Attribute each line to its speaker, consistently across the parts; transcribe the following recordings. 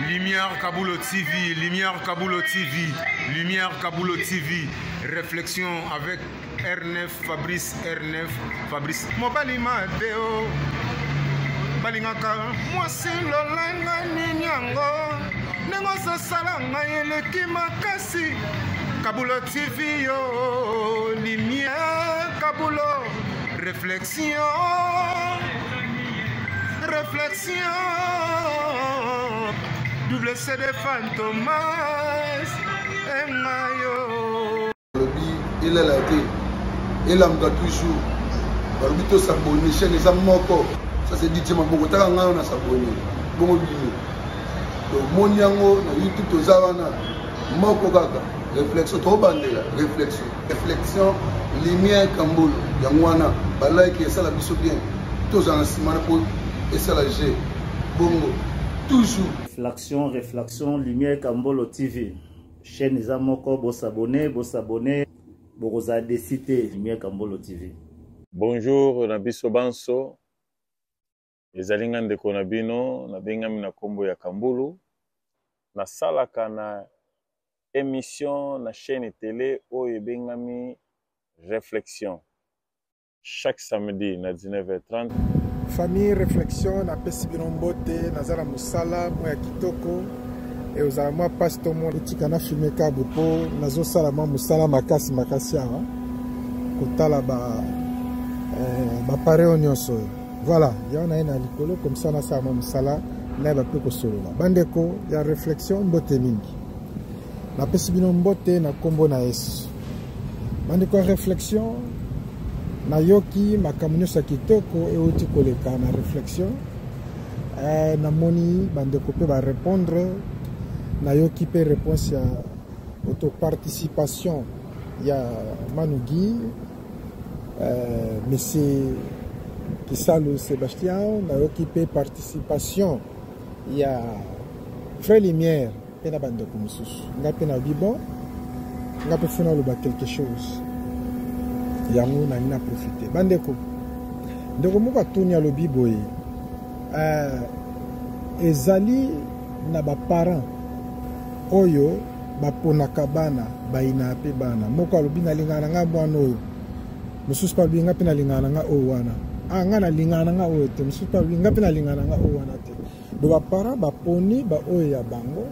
Speaker 1: Lumière Kaboulo TV, Lumière Kaboulo TV, Lumière Kaboulo TV. Réflexion avec R9, Fabrice R9, Fabrice. Mobali Madeo, Balingaka, moi c'est l'olanga ninyango, nengosa salanga yeleki makasi. Kaboulo TV yo, Lumière Kaboulo, réflexion. Réflexion, double CD Fantomas, Mayo.
Speaker 2: Il est là, il a toujours. Il a s'abonner, chaîne les amoko. Ça c'est dit, ma beaucoup, t'as un an à s'abonner. Bon, donc, mon yango, YouTube, tout ça, moko gaga. Réflexion, trop bandé là. Réflexion. Réflexion, lumière Kamboul, Yangwana, Balai qui est ça la biso bien. Tous en ciment pour. Et ça la G. Bongo. Toujours.
Speaker 3: Réflexion, Lumière Kambolo TV. Chaîne Zamoko, vous s'abonnez, vous avez cité Lumière Kambolo TV.
Speaker 4: Bonjour, Nabiso Banso. Les alingan de Konabino, Nabingami na Kombo ya Kambulu. Na salaka na émission na chaîne télé Oye Bengami Réflexion. Chaque samedi na 19h30.
Speaker 5: Famille réflexion na pesi binombote nazara musala moya kitoko et ozala moi pasteur mo etika na filmer ka bopo nazo sala mo musala makasi awa kotala ba pareo nyonso voilà ya na ina likolo comme ça na sala mo musala na ba pe ko solola bandeko ya réflexion mbote mingi na pesi binombote na kombo na Yesu bandeko ya réflexion Nayoki makamunyo sa kitoko e oti koleka na réflexion na moni bandeko pe ba répondre nayoki pe réponse ya autoparticipation ya Manugi monsieur Kisalo Sébastien nayoki pe participation ya Frère Lumière pe na bandeko mususu ngape na bibon ngape funa loba quelque chose yango na nina profiter bandeko ndeko moka tuni ya lobi boye ezali na ba parents oyo baponaka bana baina pe bana moko alobi na lingana nga mwana oyo mususu pa binga pe na lingana nga o wana nga na lingana nga oyo te mususu pa binga pe na lingana nga o wana te do ba parents baponi ba oyo ya bango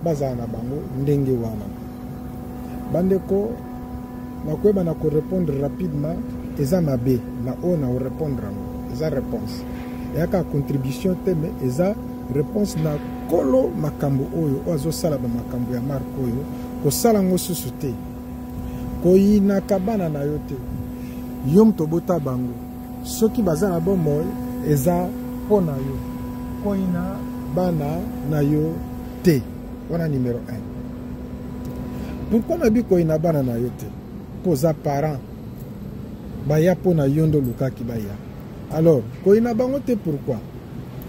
Speaker 5: bazala na bango ndenge wana bandeko nakoyeba na ko répondre rapidement eza mabe na o na répondre eza réponse eyaka contribution te mais eza réponse na kolo makambo oyo azosala ba makambo ya marque oyo kosala ngo susu te koyinaka bana na yo te yo mtobota bango soki baza na bomoi eza mpo na yo koyina bana na yo te wana numéro 1 pourquoi nabi koyina bana na yo te posa parents baya pona yondo lukaki baya alors koina bango te pourquoi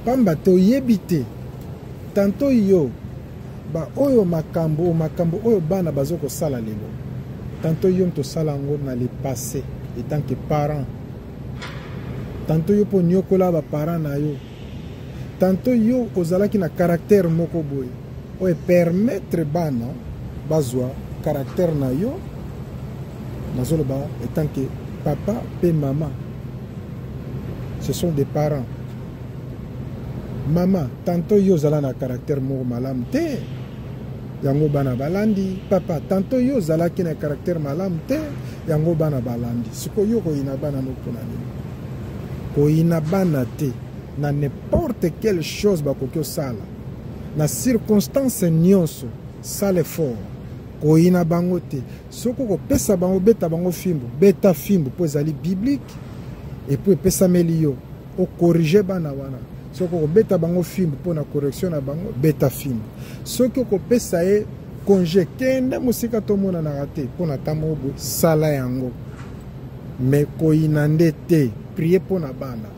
Speaker 5: pamba to yebite tanto yo ba oyo makambo oyo bana bazoko sala lelo tanto yo to sala ngo na le passé en tant que parent tanto yo po nyokola ba parents na yo tanto yo ozalaki na caractère moko boye o permettre bana bazwa caractère na yo Nazoloba, étant que papa et maman, ce sont des parents. Maman, tantôt yo zala na caractère mo malam te, yango bana balandi. Papa, tantôt yo zala ki na caractère malam te, yango bana balandi. Siko yo ko ina bana no konani. Ko ina bana te, na n'importe quelle chose ba kokyo sala. Na circonstance nyonso, sale fort. Koina bango te soko ko pesa bango beta bango fimbo beta fimbo po ezali biblique et puis pesa melio o corriger bana wana soko ko beta bango fimbo po na correction na bango beta fimbo soko ko pesa e congé kende musika to mona na rate po na tamo bo sala yango mais koina ndete prier po na bana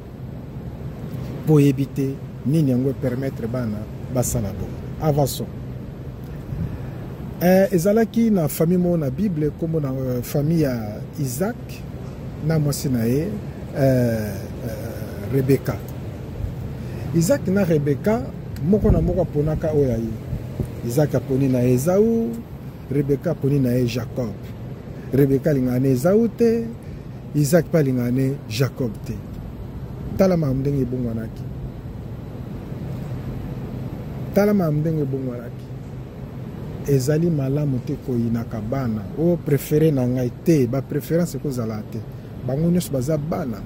Speaker 5: po éviter nini yango permettre bana basala bo avançons. Ezalaki na famille mo na Bible comme na famille ya Isaac na mwasi na ye Rebecca. Isaac na Rebecca moko na moko aponaka oyo aye. Isaac aponi na Esaü, Rebeka aponi na Jacob. Rebeka alingana na Esaü te, Isaac pa alingana na Jacob te. Tala makambo ndenge ebongwanaki. Tala makambo ndenge ebongwanaki. Ezali malamu te koyinaka bana. O préféré na ngai te, ba préférence ekozala te. Bango nyonso baza bana.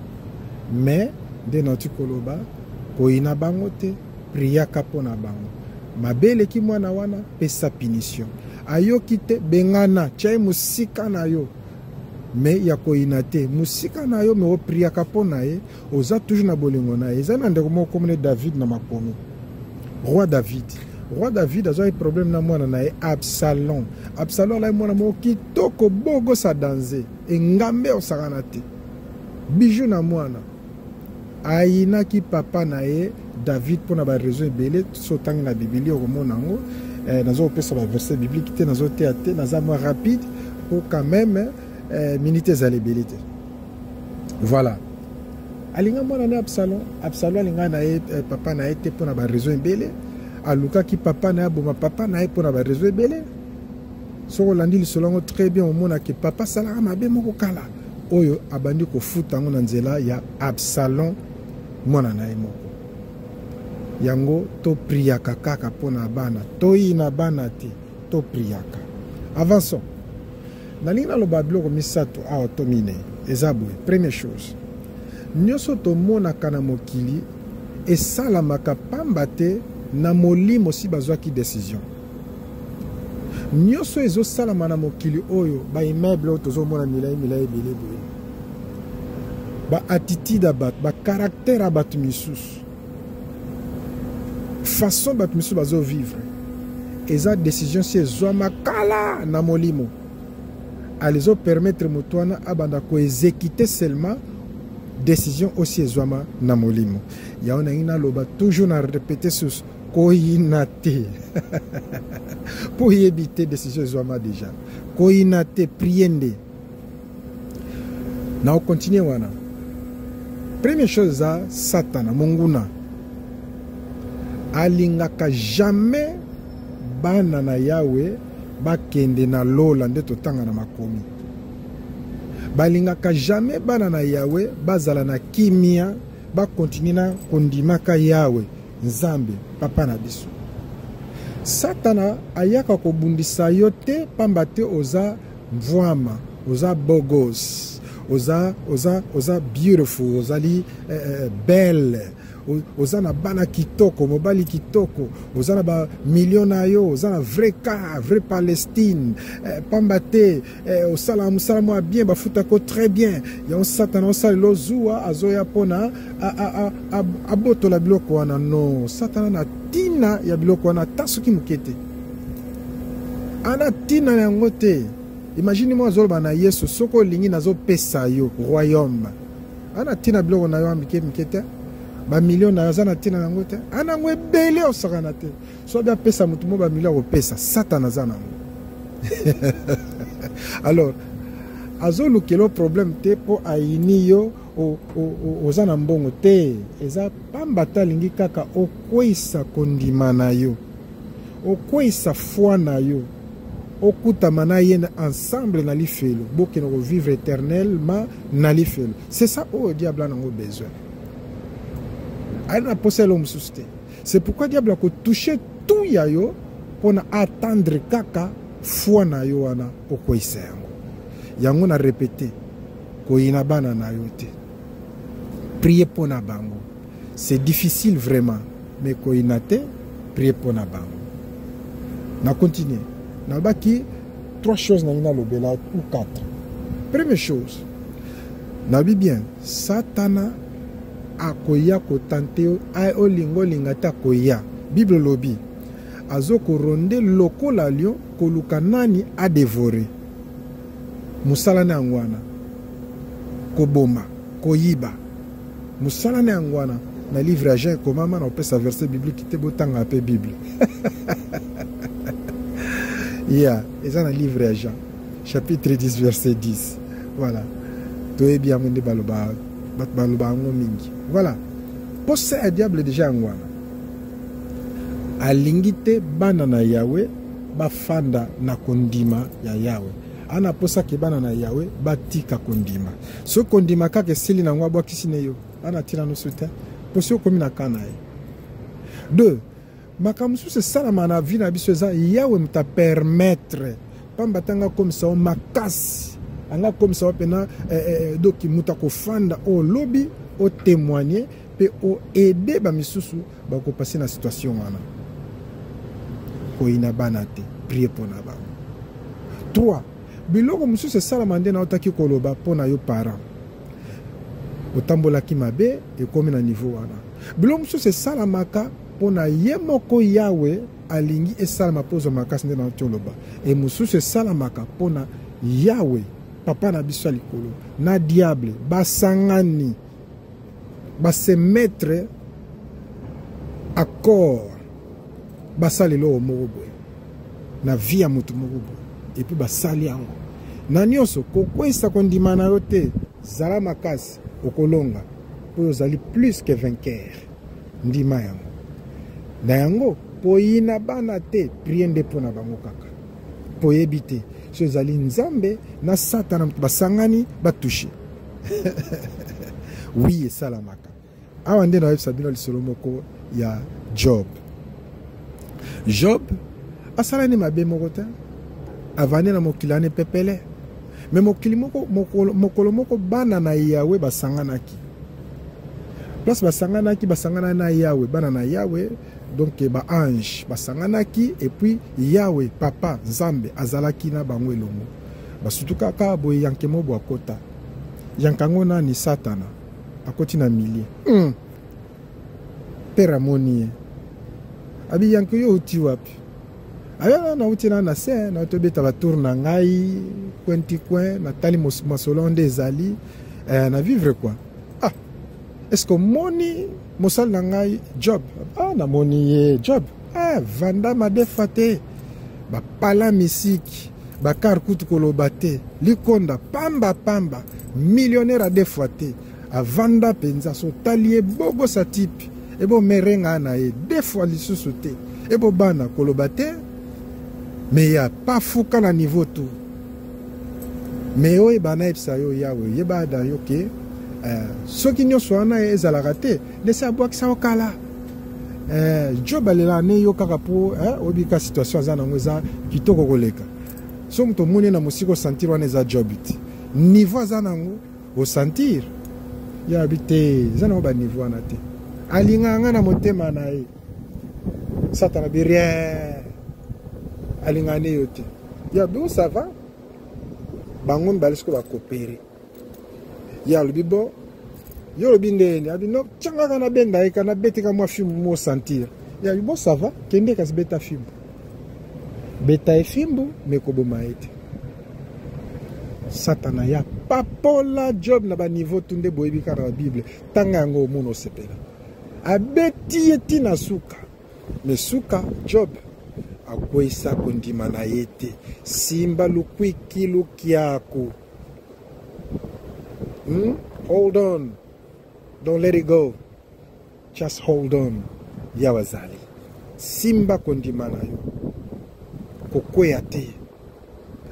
Speaker 5: Mais nde nauti koloba koyina bango te, priaka mpo na bango. Mabeleki mwana wana pesa punition. Ayoki te bengana, tshai musika na yo. Me ya koyina te, musika na yo me opriaka mpo na ye, oza toujours na bolingo na ye. Eza na ndeko moko komone David na makomi. Roi David. Roi David azwa problème na mwana na ye Absalom. Absalom la mwana moko kitoko bogo sa danse. Engambe osakana te. Bijou na mwana. Aina ki papa na ye David pour na ba raison ebele sotangi na Biblia okomona ngo nazo pesa ba verset biblique te nazo te naza moi rapide pour quand même minutes za lebelite. Voilà. Alinga mwana na Absalom alinga na ye papa na ye te pour na ba raison ebele aluka ki papa na ye boma papa na ye pour na ba raison ebele. Soko landi lisolongo très bien omona ki papa salaka mabe moko kala oyo abandi ko futa ngo na nzela ya Absalom mwana na ye moko. Yango to priaka kaka pona bana, to ina bana te, to priaka. Avançons. Nalina lo bablo misato a otomine. Ezabwe, première chose. Nyoso to mona kana mokili esalamaka pamba te na molimo si bazwaki décision. Nyoso ezo salama na mokili oyo ba immeuble tozo mona milai bilé boye. Ba attitude abat, ba caractère abat misusu. Façon bat misusu bazo vivre. Eza décision si ezwa makala na molimo. Alizo permettre mutwana abanda ko exécuter seulement décision aussi ezwama na molimo. Ya ona ina loba toujours na répéter sus koinate. Pour y éviter décision ezwama déjà. Koinate priende. Na on continue wana. Première chose à Satana monguna. Alingaka jamais bana na Yahweh bakende na lola nde totanga na makomi. Balingaka jamais bana na Yahweh bazala na kimia ba continue na kondimaka Yahweh Nzambe papa na biso. Satana ayaka kobundisa yo te pamba te oza mvwama, oza bogos, oza beautiful, ozali belle. Ozana bana kitoko, mobali kitoko, ozana ba million na yo, ozana vrai cas, vrai Palestine, pambate, osala musala bien, ba futako très bien. Ya on Satan osala lozua azoya pona aboto la biloko wana no. Satan na tina ya biloko wana tasoki mukete. Ana tina ya ngote. Imagine moi zolo bana Yesu soko lingi nazo pesa yo royaume. Ana tina biloko na yo mukete. Ba million na zana tina nango te ana ngwe bele osakana te so bia pesa mutu mo ba million opesa Satan zana. Alors azolu kelo problème te po aini yo ozana mbongo te eza pamba lingi kaka okweisa kondima na yo okweisa foi na yo okutama na ye ensemble na lifelo bokeno ko vivre éternellement na lifelo. C'est ça au diable nango besoin. C'est pourquoi le diable a touché tout yayo pour attendre kaka foi na yo wana okoisa yango. Yango na répété ko ina bana na yo te. Priez pour na bango. C'est difficile vraiment, mais ko ina te priez pour na bango. Na continue. Na baki 3 choses na ina lobela ou 4. Première chose. Na bi bien, Satana akoya kotante o lingo lingata koya Bible lobi azo koronde lokola lion koluka nani a dévorer musala na ngwana koboma koyiba musala na ngwana na livre à Jean komama na opesa verset biblique te botanga pe Bible. Yeah, eza na livre à Jean chapitre 10 verset 10. Voilà. Toye bien monde baloba mingi. Voilà. Possède diable déjà en wana. alingite bana na Yahweh bafanda na kondima ya Yahweh. Ana posa ke bana na Yahweh batika kondima. So kondima kake sili na ngwa kisine yo. Ana tira no soutien. Poso komi na kana ye. 2. Makamusu se salama na vie na biso za Yahweh mta permettre pamba tanga comme ça o makasi. Anga comme ça pena doki muta ko fanda o lobby o témoigner pe o aider ba misusu ba ko passer na situation wana. Ko ina banate prier pour na ba. 3. Biloko musu se salama nde na otaki koloba pona yo parent. Otambola ki mabe e komi na niveau wana. Biloko musu se salamaka pona ye moko Yahweh alingi e salama pozo makasi nde na otoloba. E musu se salamaka pona Yahweh papa na biso likolo na diable basangani se mettre accord basali lo moko boye na vie ya mutu moko boye et puis basali yango na nyonso kokwesa kondima na yo te zala makasi okolonga po ozali plus que vainqueur ndima yango na yango po yina bana te prie nde pona bango kaka po yebi te so ezali nzambe na satana basangani batouche oui esalamaka awa nde na yebisa bino lisolo moko ya Job asalani mabe moko te avandi na mokili ane pepele me mokili mokolo moko bana na Yahweh basanganaki place basangana na Yahweh bana na Yahweh donc ba ange basanganaki et puis Yahweh papa Nzambe azalaki na bango elongo basutu kaka boye yanke mobo akota yankango na ni satana akoti na milie pera monie abi yanke yo uti wapi aya na uti na se na tobeta ba tourna ngai kwenti na tali masolonde ezali na vivre quoi. Est-ce que moni mosal na ngai Job na moni ye Job vanda ma defate ba pala misiki ba kar kutu kolobate likonda pamba millionnaire a defate a vanda penza so talie bogo sa type e bo merenga na e defwa lisusu te e bo bana kolobate mais ya pas fuka na niveau tout mais oye bana epsa yo Yahweh ye ba da yo ke soki nyonso wana ezalaka te lesi abwakisa okala Job alela ne yo kaka po obika situation aza nango eza kitoko koleka so moto moni na mosika osentir wana eza Job te niveau aza nango osentir ya bi te eza nango baniveau wana te alinganga na motema na ye satana bi rien alingane yo te ya bi ça va bango mbalisiko bakopere ya lubibo yo lobindeni abino changa kana benda kana betika mwa fimbu mo sentir ya bibo ça va kende kasi beta fimbu beta e fimbu mekobo maete satana ya papola Job na ba niveau tunde boyebi kana Bible tanga yango mono sepela abeti eti na suka me suka Job akwesa kondima na yete simba lukwiki lukiako. Hold on. Don't let it go. Just hold on. Yawazali. Simba kondimana yo. Kokwea te.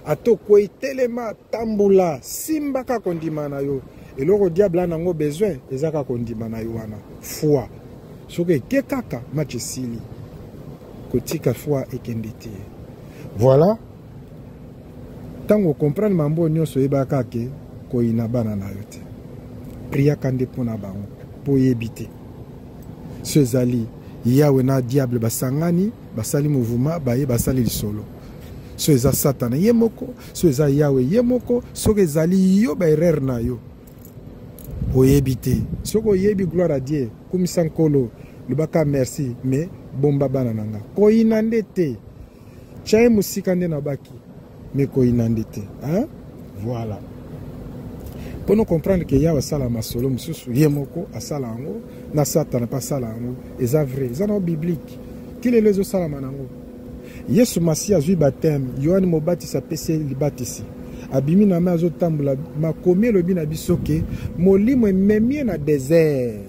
Speaker 5: Ato kwe telema tambula. Simba ka kondimana yo. Eloko diable nango besoin. Ezaka kondimana yo wana. Foi. Soke ke kaka match sili. Kotika foi ekendete. Voilà. Tango comprendre mambo nyonso ebaka ke ko ina bana na yote. Priya kande pona bango po yebite. Sezali Yahweh na diable basangani basali mouvement baye basali lisolo. So eza satana yemoko, so eza Yahweh yemoko, so ezali yo ba erreur na yo. O yebite. Soko yebi gloire à Dieu. Kumisa nkolo lubaka merci mais bomba bana nanga. Ko inande te. Chaye musika nde na baki. Mais ko inande te. Hein? Voilà. Pour nous comprendre que Yahweh sala masolo mususu yemoko asala ngo na satana pas sala ngo eza vrai eza no biblique qu'il est les sala manango Yesu Masia azui baptême Yohane Mobati sa pese libatisi abimi na mazo tambula makomi lobi na bisoke molimo ememie na désert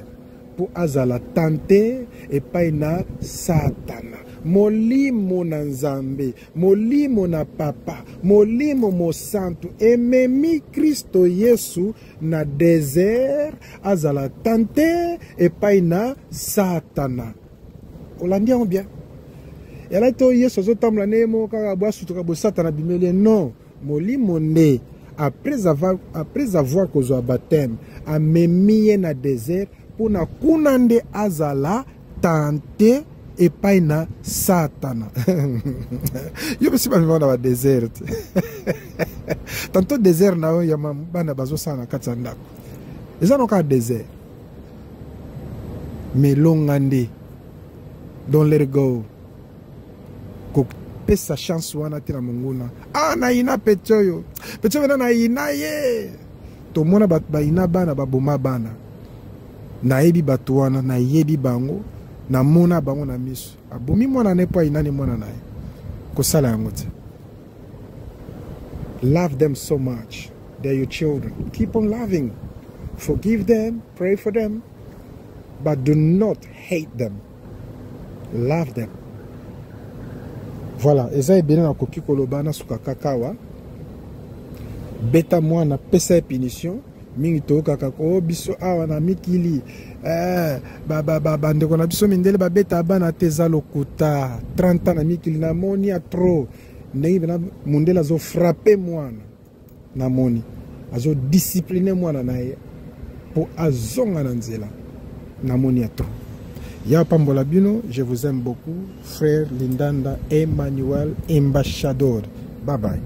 Speaker 5: pour azala tenter et pas na satana molimo na nzambe, molimo na papa, molimo mosantu ememi Kristo Yesu na désert azala tante epai na Satana. Olandi yango bien. Elle a été Yesu azotambola ne mo kaka bwasutuka bo Satana bimeli. Non, molimo nde après avoir kozwa baptême amemi na désert pona kuna nde azala tante epai na Satana. Yo bisi ba vivant dans le désert. Tantôt désert na yo ya bana bazo sana katanda. Eza no ka désert. Mais longande don't let it go. Ko pesa chance wana tina munguna. Ah na ina pechoyo. Pechoyo na ina ye. To mona ba ina bana ba boma bana. Na yebi batu wana na yebi bango. Na mona bango na miso abomi mwana nepo inani mwana naye kosala yango te. Love them so much. They're your children. Keep on loving. Forgive them, pray for them, but do not hate them. Love them. Voilà, eza ebele na koki koloba na suka kakawa beta mwana pesa punition mingi to kaka ko biso awa na mikili ndeko na biso mindele babeta bana teza lokuta 30 ans na mikili na moni a trop ndenge bena mundela azo frapper mwana na moni azo discipliner mwana na ye po azonga na nzela na moni a trop. Ya pambola bino, je vous aime beaucoup, frère Lindanda Emmanuel, ambassadeur. Bye bye.